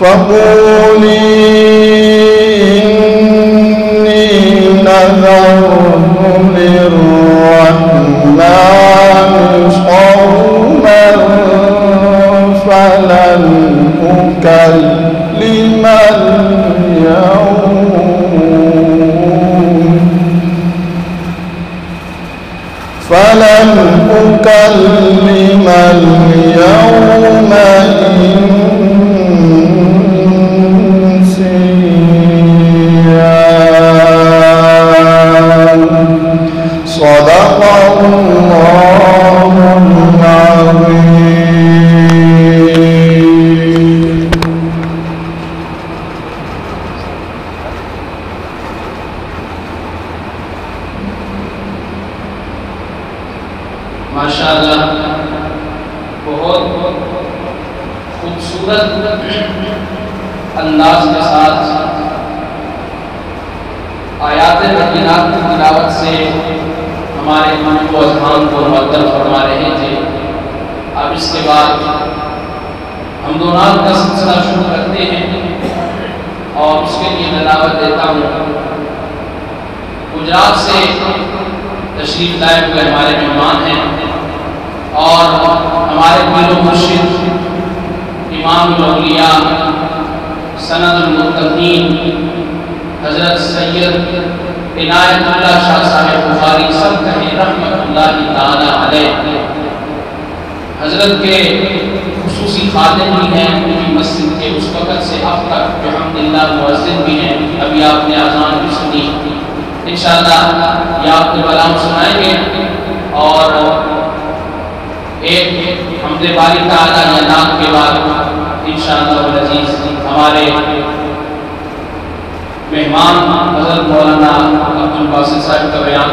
فقولي إني نذرت للرحمن صوما فلن أكلم اليوم إنسيا. صدق الله العظيم. ماشاءاللہ بہت خوبصورت انداز کے ساتھ آیات بینات کی تلاوت سے ہمارے من و اذہان کو معطل فرما رہے تھے. اب اس کے بعد حمد و نعت کا سلسلہ شروع کرتے ہیں اور اس کے لیے میں دعوت دیتا ہوں گجرات سے تشریف لائے ہوئے ہمارے مہمان ہیں اور ہمارے پیر و مرشد امام الاولیاء سند المتقین حضرت سید عنایت اللہ شاہ صاحب بخاری سلطنہ رحمت اللہ تعالی علیہ حضرت کے خصوصی خادم بھی ہیں پوری مسجد کے اس وقت سے اب تک الحمدللہ مؤذن بھی ہیں. ابھی آپ نے اذان بھی سنی. انشاءاللہ یہ آپ کے کلام سنائیں گے اور ایک حمد باری تعالیٰ یا نعت کے بعد انشاءاللہ العزیز ہمارے مہمان حضرت مولانا عبدالباسط صاحب کا بیان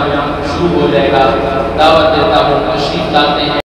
شروع ہو جائے گا. دعوت دیتا ہوں تشریف لاتے ہیں.